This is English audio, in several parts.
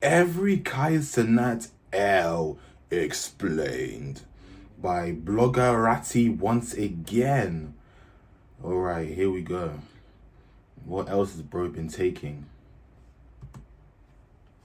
Every Kaicenat L explained by blogger Ratty once again. Alright, here we go. What else has bro been taking?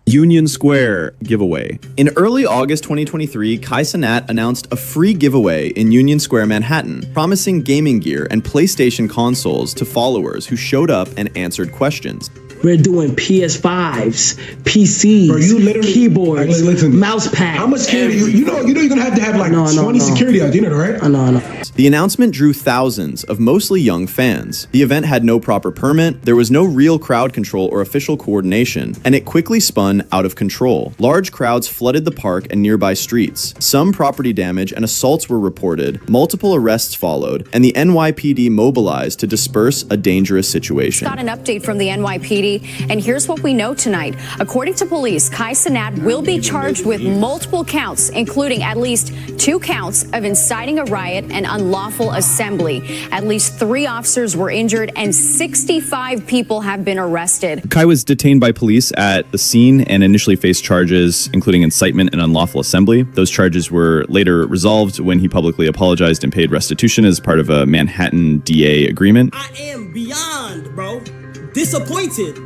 Union Square giveaway. In early August 2023, Cenat announced a free giveaway in Union Square, Manhattan, promising gaming gear and PlayStation consoles to followers who showed up and answered questions. We're doing PS5s, PCs, bro, you literally, keyboards, mouse pad. How much security? You know you're gonna have like 20 security out there, right? I know. The announcement drew thousands of mostly young fans. The event had no proper permit, there was no real crowd control or official coordination, and it quickly spun out of control. Large crowds flooded the park and nearby streets. Some property damage and assaults were reported, multiple arrests followed, and the NYPD mobilized to disperse a dangerous situation. Got an update from the NYPD, and here's what we know tonight. According to police, Cenat will be charged with multiple counts, including at least 2 counts of inciting a riot and unlawful assembly. At least 3 officers were injured and 65 people have been arrested. Kai was detained by police at the scene and initially faced charges including incitement and unlawful assembly. Those charges were later resolved when he publicly apologized and paid restitution as part of a Manhattan DA agreement. I am beyond, bro, disappointed.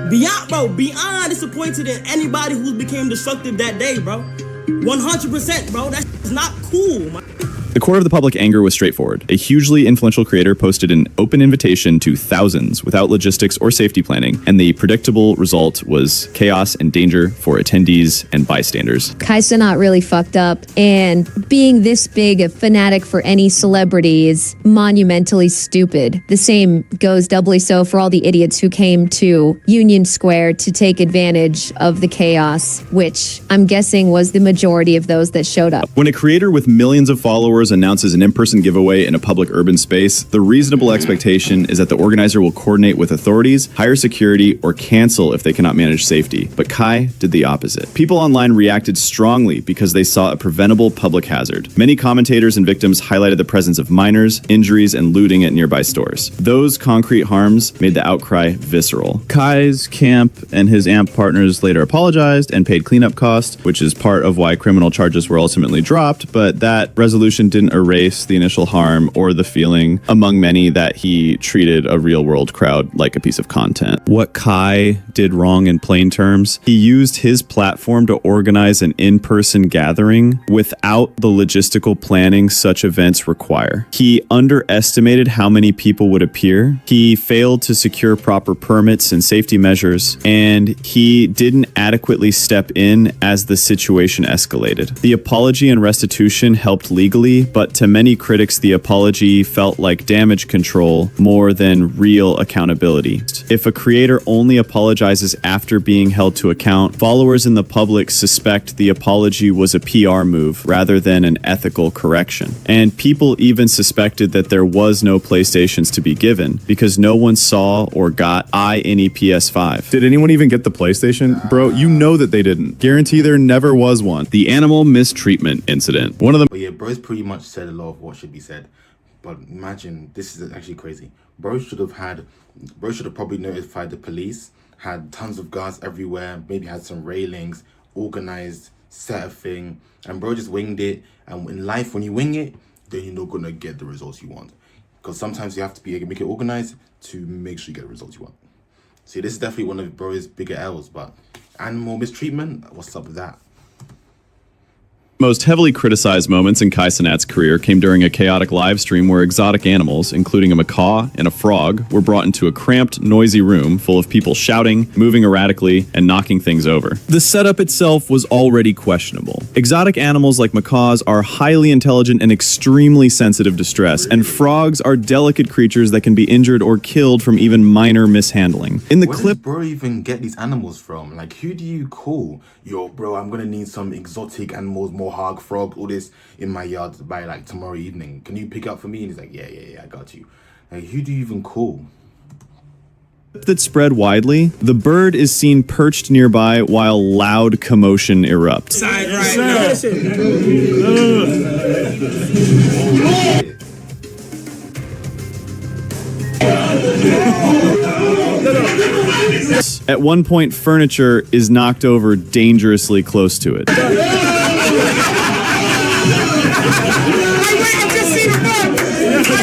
Beyond disappointed in anybody who became destructive that day, bro. 100%, bro. That's not cool, man. The core of the public anger was straightforward. A hugely influential creator posted an open invitation to thousands without logistics or safety planning, and the predictable result was chaos and danger for attendees and bystanders. Cenat really fucked up, and being this big a fanatic for any celebrity is monumentally stupid. The same goes doubly so for all the idiots who came to Union Square to take advantage of the chaos, which I'm guessing was the majority of those that showed up. When a creator with millions of followers announces an in-person giveaway in a public urban space, the reasonable expectation is that the organizer will coordinate with authorities, hire security, or cancel if they cannot manage safety. But Kai did the opposite. People online reacted strongly because they saw a preventable public hazard. Many commentators and victims highlighted the presence of minors, injuries, and looting at nearby stores. Those concrete harms made the outcry visceral. Kai's camp and his AMP partners later apologized and paid cleanup costs, which is part of why criminal charges were ultimately dropped, but that resolution didn't erase the initial harm or the feeling among many that he treated a real-world crowd like a piece of content. What Kai did wrong in plain terms, he used his platform to organize an in-person gathering without the logistical planning such events require. He underestimated how many people would appear, he failed to secure proper permits and safety measures, and he didn't adequately step in as the situation escalated. The apology and restitution helped legally, but to many critics, the apology felt like damage control more than real accountability. If a creator only apologizes after being held to account, followers in the public suspect the apology was a PR move rather than an ethical correction. And people even suspected that there was no PlayStations to be given because no one saw or got any PS5. Did anyone even get the PlayStation? Bro, you know that they didn't. Guarantee there never was one. The animal mistreatment incident. One of them. But yeah, bro's pretty much said a lot of what should be said. But imagine, this is actually crazy. Bro should have probably notified the police, had tons of guards everywhere, maybe had some railings, organized, set a thing, and bro just winged it. And in life, when you wing it, then you're not gonna get the results you want. Because sometimes you have to make it organized to make sure you get the results you want. See, this is definitely one of bro's bigger L's, but animal mistreatment, what's up with that? Most heavily criticized moments in Cenat's career came during a chaotic live stream where exotic animals, including a macaw and a frog, were brought into a cramped, noisy room full of people shouting, moving erratically, and knocking things over. The setup itself was already questionable. Exotic animals like macaws are highly intelligent and extremely sensitive to stress, and frogs are delicate creatures that can be injured or killed from even minor mishandling. In the Where clip, does bro even get these animals from? Like, who do you call? Yo, bro, I'm gonna need some exotic animals, more hog, frog, all this in my yard by like tomorrow evening. Can you pick up for me? And he's like, yeah, I got you. Like, who do you even call? that spread widely, the bird is seen perched nearby while loud commotion erupts. Side At one point, furniture is knocked over dangerously close to it.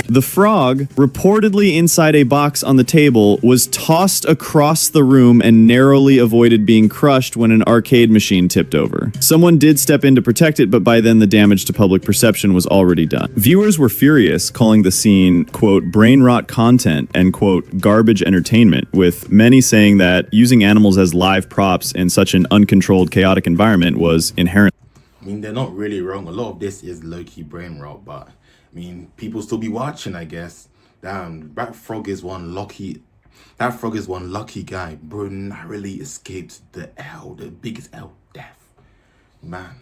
The frog, reportedly inside a box on the table, was tossed across the room and narrowly avoided being crushed when an arcade machine tipped over. Someone did step in to protect it, but by then the damage to public perception was already done. Viewers were furious, calling the scene, quote, brain rot content and, quote, garbage entertainment, with many saying that using animals as live props in such an uncontrolled, chaotic environment was inherent. I mean, they're not really wrong. A lot of this is low-key brain rot, but I mean, people still be watching, I guess. Damn, that frog is one lucky guy. Bro, narrowly escaped the biggest L, death. Man.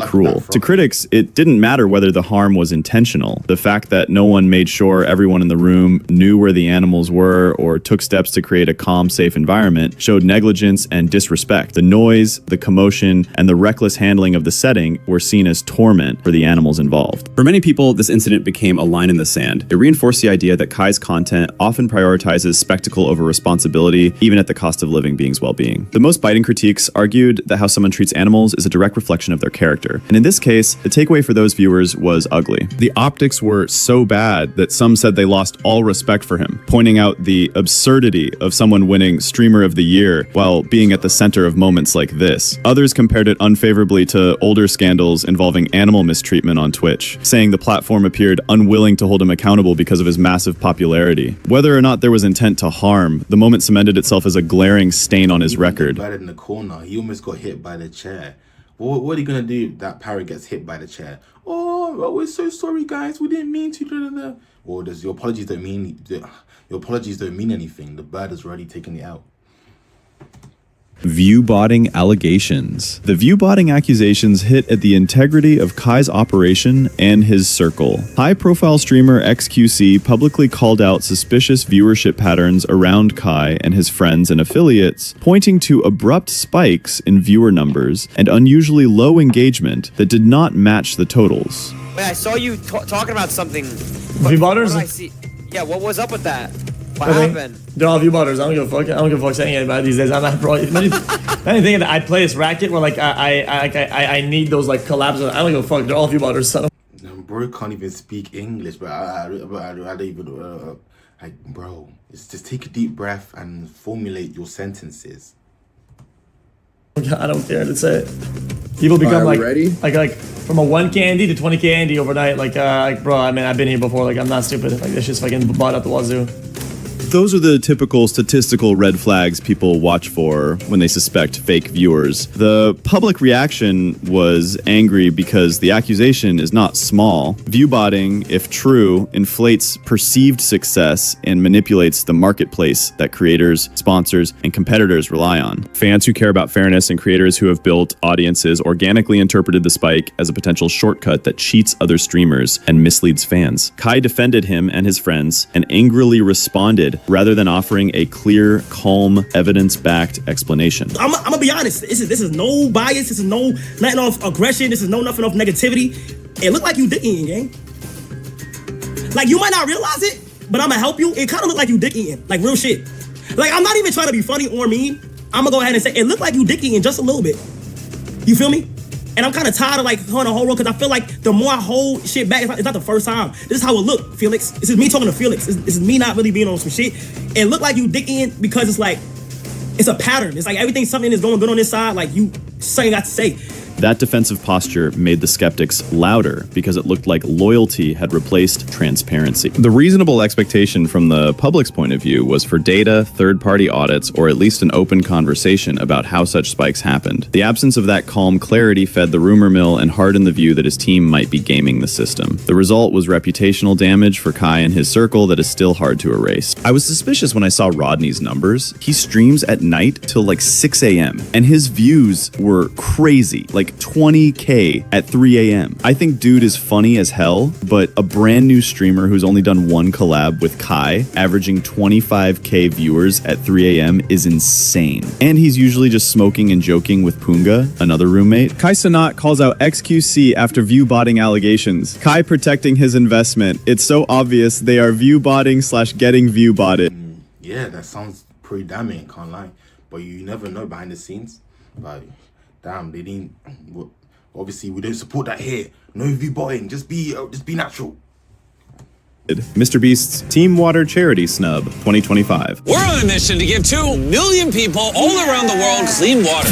Cruel. To critics, it didn't matter whether the harm was intentional. The fact that no one made sure everyone in the room knew where the animals were or took steps to create a calm, safe environment showed negligence and disrespect. The noise, the commotion, and the reckless handling of the setting were seen as torment for the animals involved. For many people, this incident became a line in the sand. It reinforced the idea that Kai's content often prioritizes spectacle over responsibility, even at the cost of living beings' well-being. The most biting critiques argued that how someone treats animals is a direct reflection of their character. And in this case, the takeaway for those viewers was ugly. The optics were so bad that some said they lost all respect for him, pointing out the absurdity of someone winning Streamer of the Year while being at the center of moments like this. Others compared it unfavorably to older scandals involving animal mistreatment on Twitch, saying the platform appeared unwilling to hold him accountable because of his massive popularity. Whether or not there was intent to harm, the moment cemented itself as a glaring stain on his record. Bad in the corner, he almost got hit by the chair. What are you gonna do if that parrot gets hit by the chair? Oh, we're so sorry, guys. We didn't mean to. Or does your apologies don't mean anything? The bird has already taken it out. View-botting allegations. The view-botting accusations hit at the integrity of Kai's operation and his circle. High-profile streamer XQC publicly called out suspicious viewership patterns around Kai and his friends and affiliates, pointing to abrupt spikes in viewer numbers and unusually low engagement that did not match the totals. Wait, I saw you talking about something. View-botters? Yeah, what was up with that? What happened? They're all view-botters. I don't give a fuck. I don't give a fuck saying anybody these days. I'm not bro. Imagine thinking that I play this racket where like I need those like collabs. I don't give a fuck. They're all view-botters. So bro can't even speak English, but I don't even bro. Just take a deep breath and formulate your sentences. I don't care to say it. People become like from a 1 candy to 20 candy overnight. Like bro, I mean I've been here before. Like I'm not stupid. Like this shit's fucking bought out the wazoo. Those are the typical statistical red flags people watch for when they suspect fake viewers. The public reaction was angry because the accusation is not small. Viewbotting, if true, inflates perceived success and manipulates the marketplace that creators, sponsors, and competitors rely on. Fans who care about fairness and creators who have built audiences organically interpreted the spike as a potential shortcut that cheats other streamers and misleads fans. Kai defended him and his friends and angrily responded rather than offering a clear, calm, evidence-backed explanation. I'm gonna be honest. This is no bias. This is no letting off aggression. This is nothing off negativity. It looked like you dick eating, gang. Like you might not realize it, but I'm gonna help you. It kind of looked like you dick eating, like real shit. Like I'm not even trying to be funny or mean. I'm gonna go ahead and say it looked like you dick eating just a little bit. You feel me? And I'm kind of tired of like holding a whole road because I feel like the more I hold shit back, it's not the first time. This is how it looked, Felix. This is me talking to Felix. This is me not really being on some shit. It looked like you dicking because it's like, it's a pattern. It's like everything, something is going good on this side. Like you something got to say. That defensive posture made the skeptics louder because it looked like loyalty had replaced transparency. The reasonable expectation from the public's point of view was for data, third-party audits, or at least an open conversation about how such spikes happened. The absence of that calm clarity fed the rumor mill and hardened the view that his team might be gaming the system. The result was reputational damage for Kai and his circle that is still hard to erase. I was suspicious when I saw Rodney's numbers. He streams at night till like 6 a.m. and his views were crazy, like 20K at 3 a.m. I think dude is funny as hell, but a brand new streamer who's only done one collab with Kai, averaging 25K viewers at 3 a.m. is insane. And he's usually just smoking and joking with Punga, another roommate. Kaicenat calls out XQC after view-botting allegations. Kai protecting his investment. It's so obvious they are view-botting / getting view-botted. Yeah, that sounds pretty pretty damning, can't lie. But you never know behind the scenes. But damn, they didn't. Obviously, we don't support that here. No V-botting. Just be natural. Mr. Beast's Team Water Charity Snub 2025. We're on a mission to give 2 million people all around the world clean water.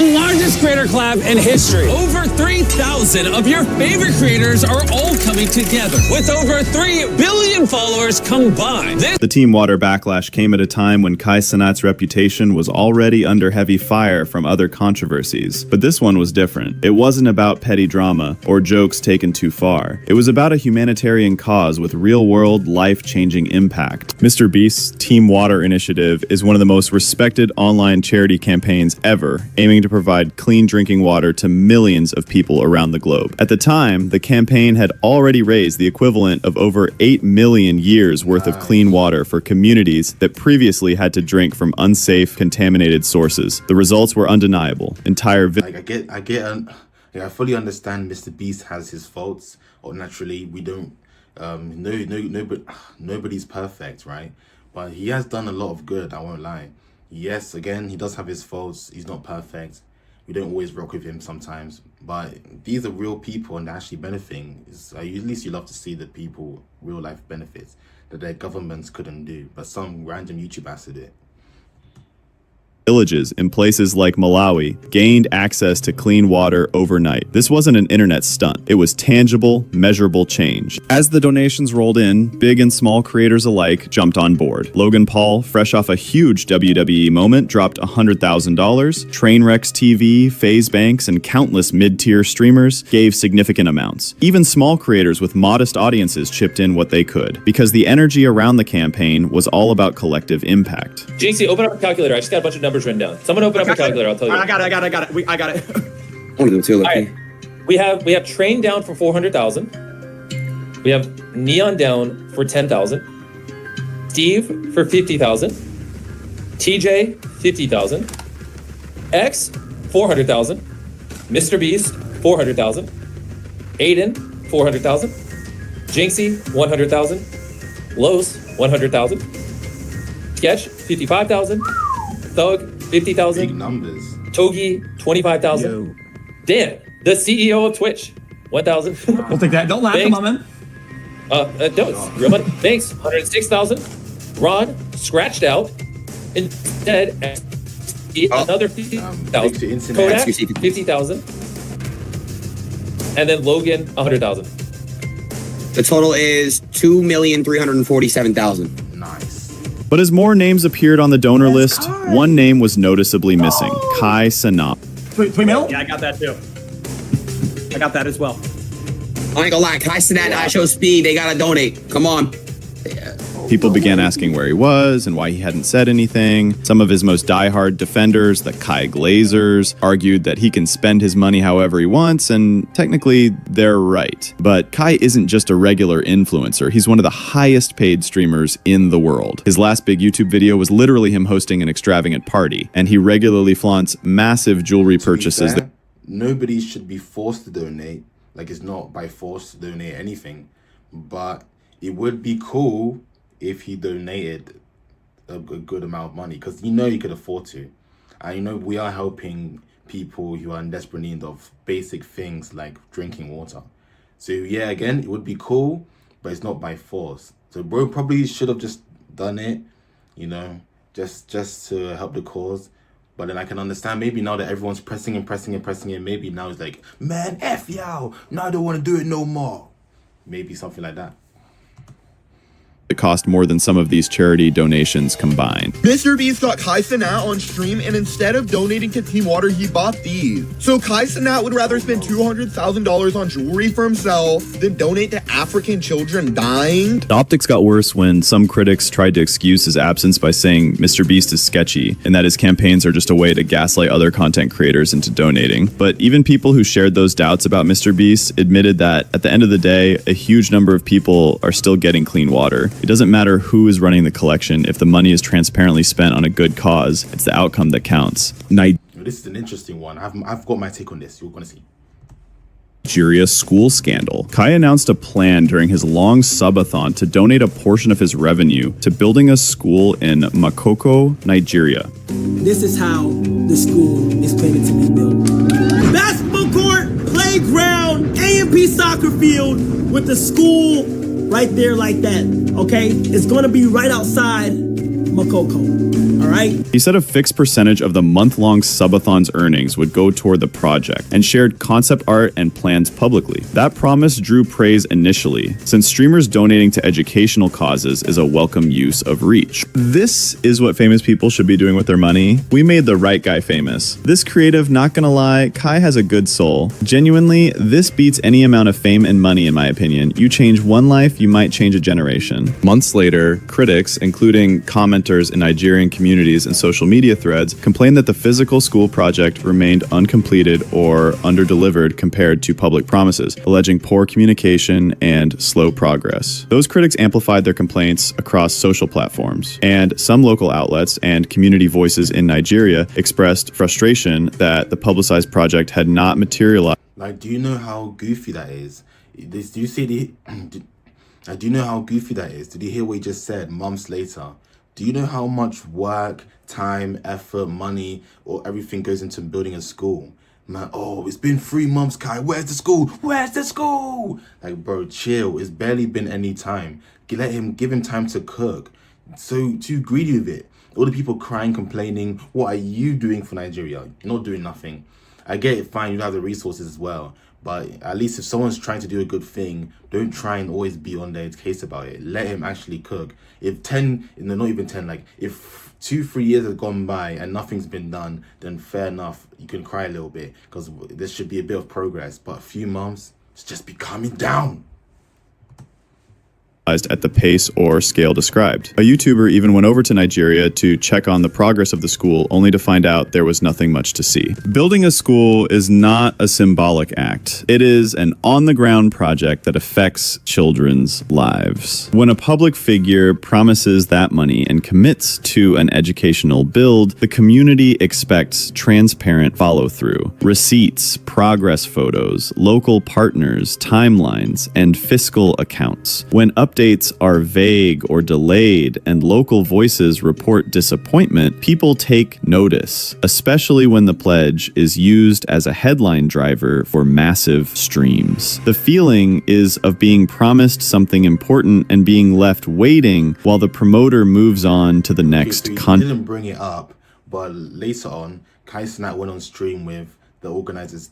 Largest creator collab in history. Over 3,000 of your favorite creators are all coming together with over 3 billion followers combined. The Team Water backlash came at a time when Kaicenat's reputation was already under heavy fire from other controversies. But this one was different. It wasn't about petty drama or jokes taken too far. It was about a humanitarian cause with real-world, life-changing impact. Mr. Beast's Team Water initiative is one of the most respected online charity campaigns ever, aiming to provide clean drinking water to millions of people around the globe. At the time, the campaign had already raised the equivalent of over 8 million years worth of clean water for communities that previously had to drink from unsafe, contaminated sources. The results were undeniable. I fully understand Mr. Beast has his faults, or naturally we don't. Nobody's perfect, right? But he has done a lot of good. I won't lie. Yes, again, he does have his faults. He's not perfect. We don't always rock with him sometimes. But these are real people and they're actually benefiting. At least you love to see the people, real life benefits that their governments couldn't do. But some random YouTube has to do it. Villages in places like Malawi gained access to clean water overnight. This wasn't an internet stunt. It was tangible, measurable change. As the donations rolled in, big and small creators alike jumped on board. Logan Paul, fresh off a huge WWE moment, dropped $100,000. Trainwrecks TV, FaZe Banks, and countless mid-tier streamers gave significant amounts. Even small creators with modest audiences chipped in what they could, because the energy around the campaign was all about collective impact. JC, open up a calculator. I just got a bunch of numbers written down. Someone open up a calculator. I'll tell you. I got it. I got it. I want to do it too. All right. We have Train down for 400,000. We have Neon down for 10,000. Steve for 50,000. TJ 50,000. X 400,000. Mr. Beast 400,000. Aiden 400,000. Jinxie 100,000. Los 100,000. Sketch 55,000. Thug 50,000. Big numbers. Togi 25,000. Dan, the CEO of Twitch, 1,000. We'll take that. Don't laugh, come on, man. No, it's real money. Thanks, 106,000. Ron scratched out instead. Another 50,000. Kodak 50,000. And then Logan 100,000. The total is 2,347,000. But as more names appeared on the donor list, one name was noticeably missing, Cenat. 3 mil? Yeah, I got that too. I got that as well. I ain't gonna lie, kaicenat, I show speed, they gotta donate. Come on. People began asking where he was and why he hadn't said anything. Some of his most diehard defenders, the Kai Glazers, argued that he can spend his money however he wants, and technically, they're right. But Kai isn't just a regular influencer. He's one of the highest paid streamers in the world. His last big YouTube video was literally him hosting an extravagant party, and he regularly flaunts massive jewelry purchases. Nobody should be forced to donate. Like, it's not by force to donate anything. But it would be cool if he donated a good amount of money, because he could afford to. And we are helping people who are in desperate need of basic things like drinking water. So yeah, again, it would be cool, but it's not by force. So bro probably should have just done it, just to help the cause. But then I can understand maybe now that everyone's pressing, maybe now it's like, man, F y'all, now I don't want to do it no more. Maybe something like that. It cost more than some of these charity donations combined. Mr. Beast got kaicenat on stream, and instead of donating to Team Water, he bought these. So kaicenat would rather spend $200,000 on jewelry for himself than donate to African children dying. The optics got worse when some critics tried to excuse his absence by saying Mr. Beast is sketchy, and that his campaigns are just a way to gaslight other content creators into donating. But even people who shared those doubts about Mr. Beast admitted that at the end of the day, a huge number of people are still getting clean water. It doesn't matter who is running the collection. If the money is transparently spent on a good cause, it's the outcome that counts. This is an interesting one. I've got my take on this. You're going to see. Nigeria school scandal. Kai announced a plan during his long subathon to donate a portion of his revenue to building a school in Makoko, Nigeria. This is how the school is planning to be built. Basketball court, playground, AMP soccer field with the school right there like that, okay? It's gonna be right outside Makoko, all right? He said a fixed percentage of the month-long subathon's earnings would go toward the project and shared concept art and plans publicly. That promise drew praise initially, since streamers donating to educational causes is a welcome use of reach. This is what famous people should be doing with their money. We made the right guy famous. This creative, not gonna lie, Kai has a good soul. Genuinely, this beats any amount of fame and money in my opinion. You change one life, you might change a generation. Months later, critics, including commenters in Nigerian communities and social media threads, complained that the physical school project remained uncompleted or underdelivered compared to public promises, alleging poor communication and slow progress. Those critics amplified their complaints across social platforms, and some local outlets and community voices in Nigeria expressed frustration that the publicized project had not materialized. Like, do you know how goofy that is? Do you see the... do you know how goofy that is? Did you hear what he just said months later? Do you know how much work, time, effort, money, or everything goes into building a school? Man, oh, it's been 3 months, Kai. Where's the school? Where's the school? Like, bro, chill. It's barely been any time. Give him time to cook. So too greedy with it. All the people crying, complaining. What are you doing for Nigeria? You're not doing nothing. I get it, fine. You have the resources as well. But at least if someone's trying to do a good thing, don't try and always be on their case about it. Let him actually cook. If 10, no, not even 10, like if 2-3 years have gone by and nothing's been done, then fair enough, you can cry a little bit because there should be a bit of progress. But a few months, it's just be calming down. At the pace or scale described. A YouTuber even went over to Nigeria to check on the progress of the school, only to find out there was nothing much to see. Building a school is not a symbolic act. It is an on-the-ground project that affects children's lives. When a public figure promises that money and commits to an educational build, the community expects transparent follow-through, receipts, progress photos, local partners, timelines, and fiscal accounts. When updates are vague or delayed and local voices report disappointment, people take notice, especially when the pledge is used as a headline driver for massive streams. The feeling is of being promised something important and being left waiting while the promoter moves on to the next content. Didn't bring it up, but later on, Kaicenat went on stream with the organizers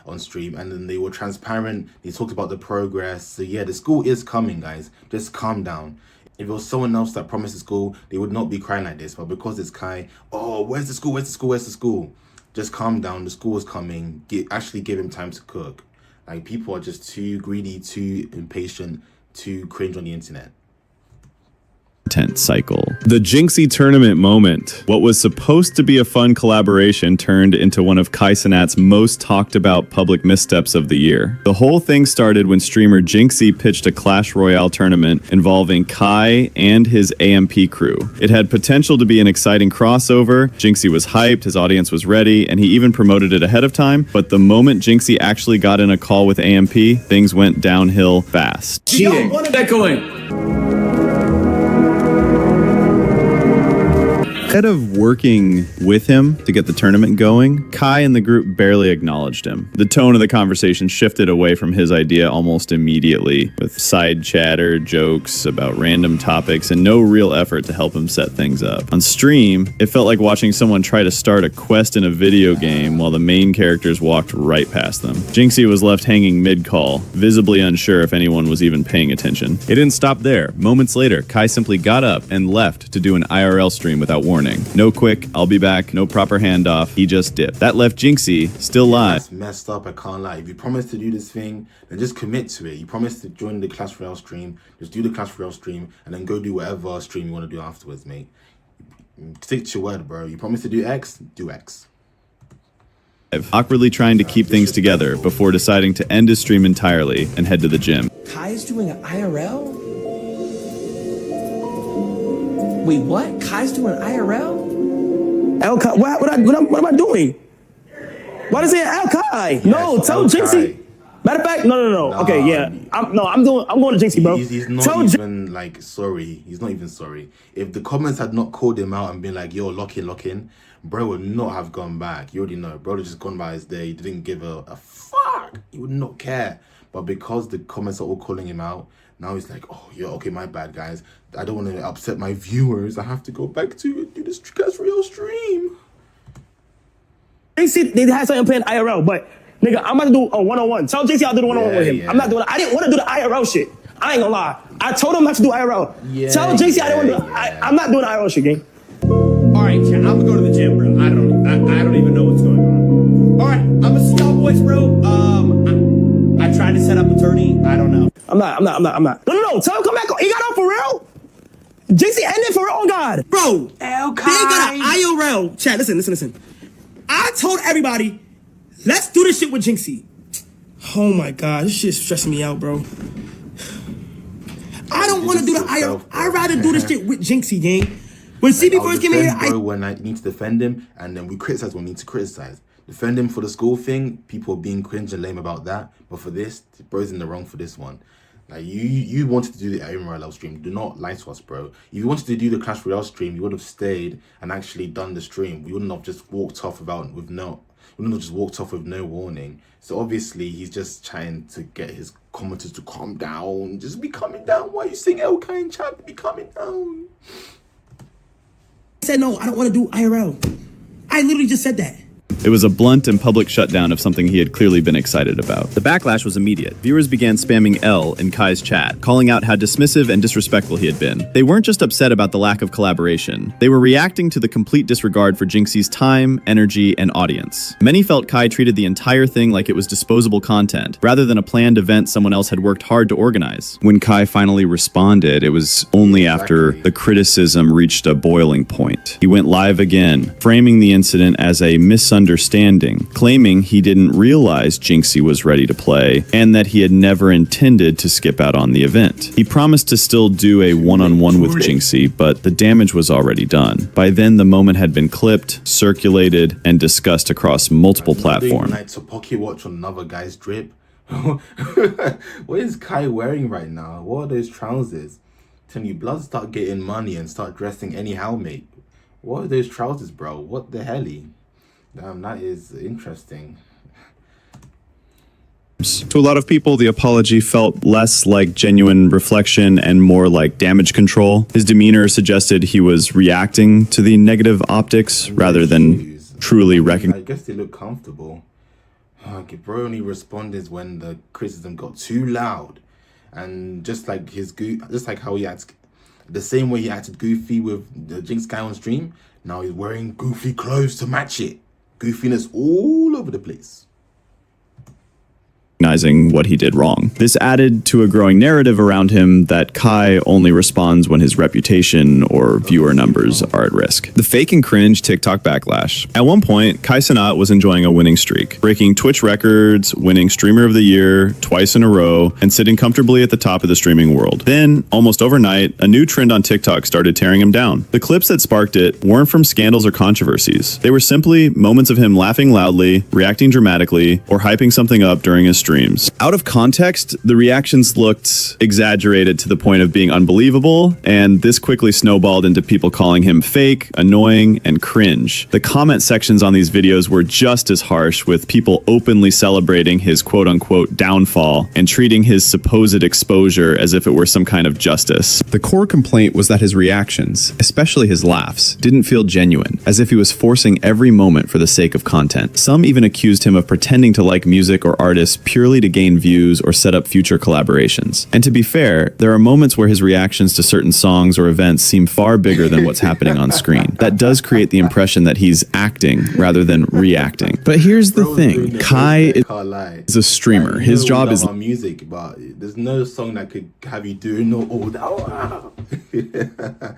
on stream, and then they were transparent. They talked about the progress. So yeah, the school is coming, guys. Just calm down. If it was someone else that promised the school, they would not be crying like this. But because it's Kai, oh, where's the school? Where's the school? Where's the school? Just calm down. The school is coming. Actually give him time to cook. Like, people are just too greedy, too impatient, too cringe on the internet. Cycle. The Jinxie tournament moment. What was supposed to be a fun collaboration turned into one of Kaicenat's most talked about public missteps of the year. The whole thing started when streamer Jinxie pitched a Clash Royale tournament involving Kai and his AMP crew. It had potential to be an exciting crossover. Jinxie was hyped, his audience was ready, and he even promoted it ahead of time. But the moment Jinxie actually got in a call with AMP, things went downhill fast. Cheating. Echoing. Instead of working with him to get the tournament going, Kai and the group barely acknowledged him. The tone of the conversation shifted away from his idea almost immediately, with side chatter, jokes about random topics, and no real effort to help him set things up. On stream, it felt like watching someone try to start a quest in a video game while the main characters walked right past them. Jinxie was left hanging mid-call, visibly unsure if anyone was even paying attention. It didn't stop there. Moments later, Kai simply got up and left to do an IRL stream without warning. No quick, I'll be back, no proper handoff, he just dipped. That left Jinxie still live. That's messed up, I can't lie. If you promise to do this thing, then just commit to it. You promise to join the Clash Royale stream, just do the Clash Royale stream, and then go do whatever stream you want to do afterwards, mate. Stick to your word, bro. You promise to do X, do X. Awkwardly trying to keep things together before deciding to end his stream entirely and head to the gym. Kai's doing an IRL? Wait, what? Kai's doing IRL? El Kai, what am I doing? Why does it say El Kai? No, tell Jinxie. Matter of fact, no. Nah, okay, yeah. I'm going to Jinxie, bro. He's not even like sorry. He's not even sorry. If the comments had not called him out and been like, yo, lock in, bro would not have gone back. You already know. Bro would just gone by his day. He didn't give a fuck. He would not care. But because the comments are all calling him out, now he's like, oh, yeah, okay, my bad, guys. I don't want to upset my viewers. I have to go back to do this Clash Royale stream. They had something playing IRL, but nigga, I'm about to do a one-on-one. Tell JC I'll do the one-on-one with him. I'm not doing it. I didn't want to do the IRL shit. I ain't gonna lie. I told him not to do IRL. Tell JC I didn't want to do I'm not doing the IRL shit, gang. All right, chat, I'm gonna go to the gym, bro. I don't even know what's going on. All right, I'm gonna see y'all boys, bro. I tried to set up a tourney. I don't know. I'm not. No. Tell him come back. He got on for real? JC ended for real? Oh, God. Bro, they got an IRL. Chat, listen. I told everybody, let's do this shit with Jinxie. Oh, my God. This shit's stressing me out, bro. I don't want to do the IRL. I'd rather do this shit with Jinxie, gang. When CB first came in here, when I need to defend him, and then we criticize when we need to criticize. Defend him for the school thing, people being cringe and lame about that. But for this, bro's in the wrong for this one. Like, you wanted to do the MRL stream. Do not lie to us, bro. If you wanted to do the Clash Royale stream, you would have stayed and actually done the stream. We wouldn't have just walked off with no warning. So obviously, he's just trying to get his commenters to calm down. Just be calming down. Why are you saying Elkai in chat? Be calming down. I said, no, I don't want to do IRL. I literally just said that. It was a blunt and public shutdown of something he had clearly been excited about. The backlash was immediate. Viewers began spamming L in Kai's chat, calling out how dismissive and disrespectful he had been. They weren't just upset about the lack of collaboration. They were reacting to the complete disregard for Jinxie's time, energy, and audience. Many felt Kai treated the entire thing like it was disposable content, rather than a planned event someone else had worked hard to organize. When Kai finally responded, it was only after the criticism reached a boiling point. He went live again, framing the incident as a misunderstanding, claiming he didn't realize Jinxie was ready to play and that he had never intended to skip out on the event. He promised to still do a one-on-one with Jinxie, but the damage was already done. By then, the moment had been clipped, circulated, and discussed across multiple platforms. Like to pocket watch on another guy's drip. What is Kai wearing right now? What are those trousers? Telling you, blood, start getting money and start dressing anyhow, mate. What are those trousers, bro? What the helly? Damn, that is interesting. To a lot of people, the apology felt less like genuine reflection and more like damage control. His demeanor suggested he was reacting to the negative optics rather than truly recognizing. I guess they look comfortable. Bro only responded when the criticism got too loud, and just like how he acted, the same way he acted goofy with the Jinx guy on stream. Now he's wearing goofy clothes to match it. Goofiness all over the place. Recognizing what he did wrong. This added to a growing narrative around him that Kai only responds when his reputation or viewer numbers are at risk. The fake and cringe TikTok backlash. At one point, Cenat was enjoying a winning streak, breaking Twitch records, winning Streamer of the Year twice in a row, and sitting comfortably at the top of the streaming world. Then, almost overnight, a new trend on TikTok started tearing him down. The clips that sparked it weren't from scandals or controversies. They were simply moments of him laughing loudly, reacting dramatically, or hyping something up during his streams. Out of context, the reactions looked exaggerated to the point of being unbelievable, and this quickly snowballed into people calling him fake, annoying, and cringe. The comment sections on these videos were just as harsh, with people openly celebrating his quote-unquote downfall and treating his supposed exposure as if it were some kind of justice. The core complaint was that his reactions, especially his laughs, didn't feel genuine, as if he was forcing every moment for the sake of content. Some even accused him of pretending to like music or artists purely to gain views or set up future collaborations. And to be fair, there are moments where his reactions to certain songs or events seem far bigger than what's happening on screen. That does create the impression that he's acting rather than reacting. But here's the thing, Kai is a streamer. His job is music, but there's no song that could have you doing all that.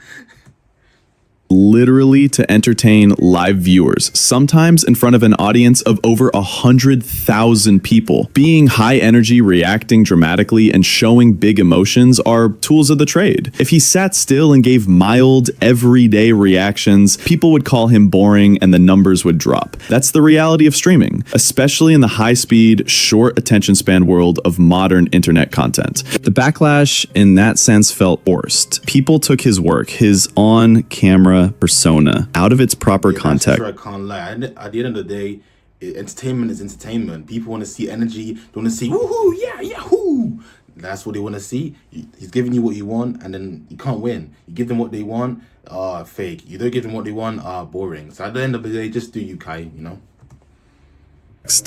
literally to entertain live viewers, sometimes in front of an audience of over 100,000 people. Being high energy, reacting dramatically, and showing big emotions are tools of the trade. If he sat still and gave mild, everyday reactions, people would call him boring and the numbers would drop. That's the reality of streaming, especially in the high-speed, short attention span world of modern internet content. The backlash in that sense felt forced. People took his work, his on-camera persona, out of its proper context. I can't lie. At the end of the day, entertainment is entertainment. People want to see energy. They want to see woohoo, yeah, yahoo. That's what they want to see. He's giving you what you want, and then you can't win. You give them what they want, fake. You don't give them what they want, boring. So at the end of the day, just do you, Kai, you know?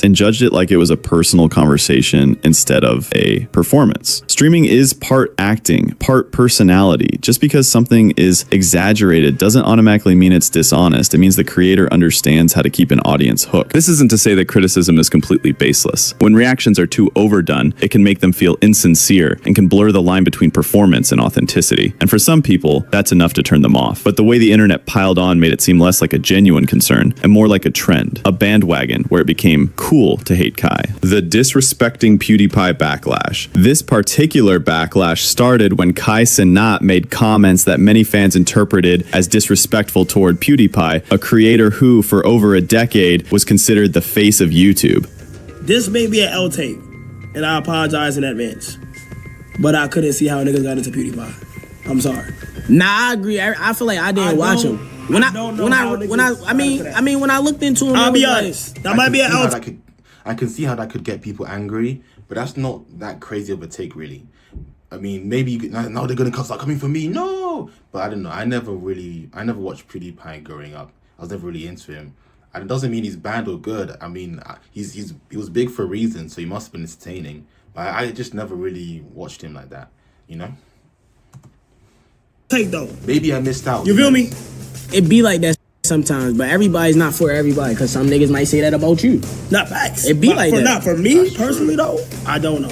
And judged it like it was a personal conversation instead of a performance. Streaming is part acting, part personality. Just because something is exaggerated doesn't automatically mean it's dishonest. It means the creator understands how to keep an audience hooked. This isn't to say that criticism is completely baseless. When reactions are too overdone, it can make them feel insincere and can blur the line between performance and authenticity. And for some people, that's enough to turn them off. But the way the internet piled on made it seem less like a genuine concern and more like a trend, a bandwagon where it became cool to hate Kai. The disrespecting PewDiePie backlash. This particular backlash started when Cenat made comments that many fans interpreted as disrespectful toward PewDiePie, a creator who, for over a decade, was considered the face of YouTube. This may be an L tape, and I apologize in advance, but I couldn't see how niggas got into PewDiePie. I'm sorry. Nah, I agree. I feel like I didn't watch him. When I looked into him, I'll be honest. That might be an L tape. I can see how that could get people angry, but that's not that crazy of a take, really. I mean, maybe now they're gonna start coming for me. No, but I don't know. I never watched PewDiePie growing up. I was never really into him, and it doesn't mean he's bad or good. I mean, he was big for a reason, so he must have been entertaining. But I just never really watched him like that, you know. Take though. Maybe I missed out. You feel me? It be like that sometimes, but everybody's not for everybody, because some niggas might say that about you. Not facts. It be like that. Not for me personally though. I don't know.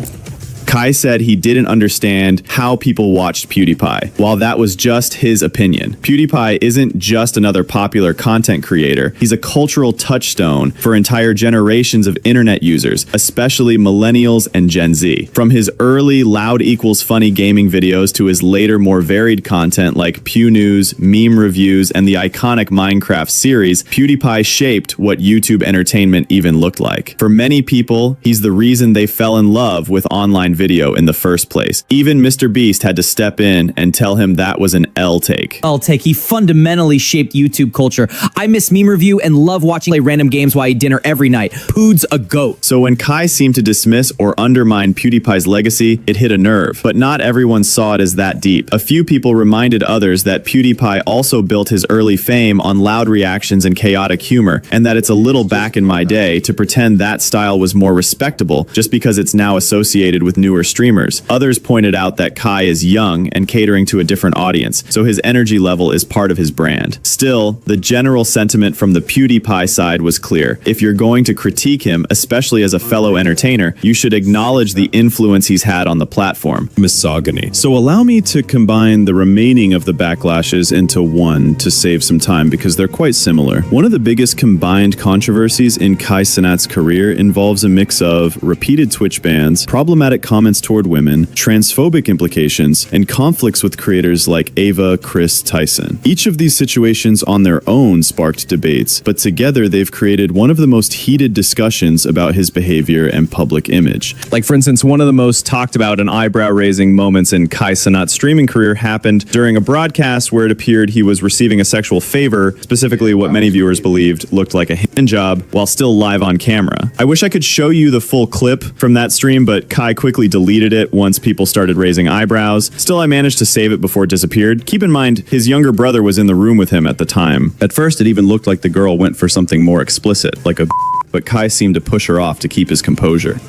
Kai said he didn't understand how people watched PewDiePie. While that was just his opinion, PewDiePie isn't just another popular content creator. He's a cultural touchstone for entire generations of internet users, especially millennials and Gen Z. From his early loud equals funny gaming videos to his later more varied content like Pew News, meme reviews, and the iconic Minecraft series, PewDiePie shaped what YouTube entertainment even looked like. For many people, he's the reason they fell in love with online video in the first place. Even Mr. Beast had to step in and tell him that was an L take. He fundamentally shaped YouTube culture. I miss meme review and love watching play random games while I eat dinner every night. Pood's a goat. So when Kai seemed to dismiss or undermine PewDiePie's legacy, it hit a nerve. But not everyone saw it as that deep. A few people reminded others that PewDiePie also built his early fame on loud reactions and chaotic humor, and that it's a little back in my day to pretend that style was more respectable just because it's now associated with newer streamers. Others pointed out that Kai is young and catering to a different audience, so his energy level is part of his brand. Still, the general sentiment from the PewDiePie side was clear. If you're going to critique him, especially as a fellow entertainer, you should acknowledge the influence he's had on the platform. Misogyny. So allow me to combine the remaining of the backlashes into one to save some time because they're quite similar. One of the biggest combined controversies in Cenat's career involves a mix of repeated Twitch bans, problematic comments toward women, transphobic implications, and conflicts with creators like Ava, Chris, Tyson. Each of these situations on their own sparked debates, but together they've created one of the most heated discussions about his behavior and public image. Like, for instance, one of the most talked about and eyebrow-raising moments in Cenat's streaming career happened during a broadcast where it appeared he was receiving a sexual favor, specifically what many viewers believed looked like a hand job, while still live on camera. I wish I could show you the full clip from that stream, but Kai quickly deleted it once people started raising eyebrows. Still, I managed to save it before it disappeared. Keep in mind, his younger brother was in the room with him at the time. At first, it even looked like the girl went for something more explicit, like a but Kai seemed to push her off to keep his composure.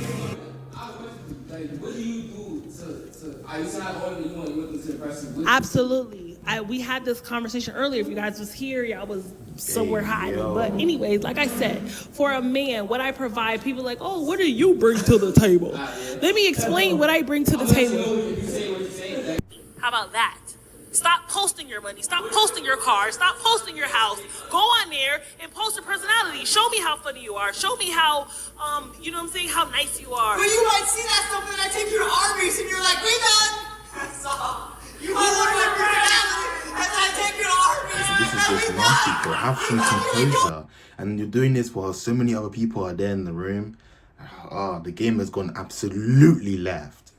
Absolutely. We had this conversation earlier. If you guys was here, y'all was somewhere hiding. But anyways, like I said, for a man, what I provide, people like, oh, what do you bring to the table? Let me explain what I bring to the table. How about that? Stop posting your money. Stop posting your car. Stop posting your house. Go on there and post your personality. Show me how funny you are. Show me how, you know what I'm saying, how nice you are. But you might see that stuff and I take you to Arby's and you're like, we done. That's all. You might look at my personality and I take you to Arby's. This is just nasty, bro. Have some composure. And you're doing this while so many other people are there in the room. The game has gone absolutely left.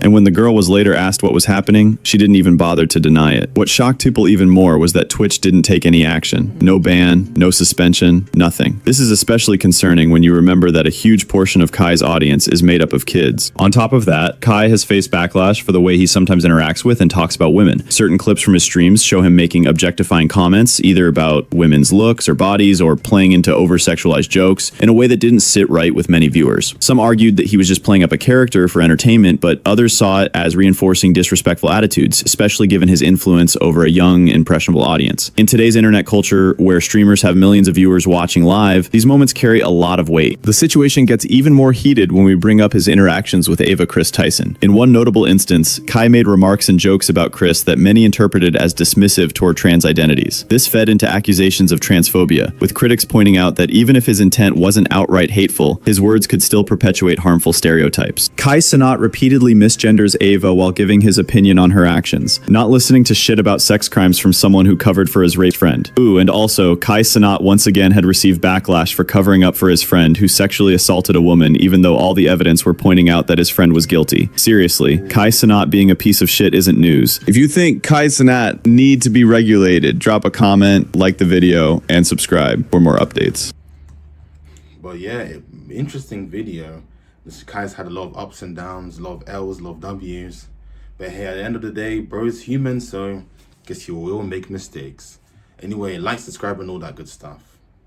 And when the girl was later asked what was happening, she didn't even bother to deny it. What shocked people even more was that Twitch didn't take any action. No ban, no suspension, nothing. This is especially concerning when you remember that a huge portion of Kai's audience is made up of kids. On top of that, Kai has faced backlash for the way he sometimes interacts with and talks about women. Certain clips from his streams show him making objectifying comments, either about women's looks or bodies, or playing into over-sexualized jokes in a way that didn't sit right with many viewers. Some argued that he was just playing up a character for entertainment, but others saw it as reinforcing disrespectful attitudes, especially given his influence over a young, impressionable audience. In today's internet culture, where streamers have millions of viewers watching live, these moments carry a lot of weight. The situation gets even more heated when we bring up his interactions with Ava Chris Tyson. In one notable instance, Kai made remarks and jokes about Chris that many interpreted as dismissive toward trans identities. This fed into accusations of transphobia, with critics pointing out that even if his intent wasn't outright hateful, his words could still perpetuate harmful stereotypes. Cenat repeatedly misgenders Ava while giving his opinion on her actions, not listening to shit about sex crimes from someone who covered for his rape friend. Ooh, and also, Cenat once again had received backlash for covering up for his friend who sexually assaulted a woman, even though all the evidence were pointing out that his friend was guilty. Seriously, Cenat being a piece of shit isn't news. If you think Cenat need to be regulated, drop a comment, like the video, and subscribe for more updates. But yeah, interesting video. This guy's had a lot of ups and downs, a lot of L's, a lot of W's. But hey, at the end of the day, bro is human, so guess you will make mistakes. Anyway, like, subscribe, and all that good stuff.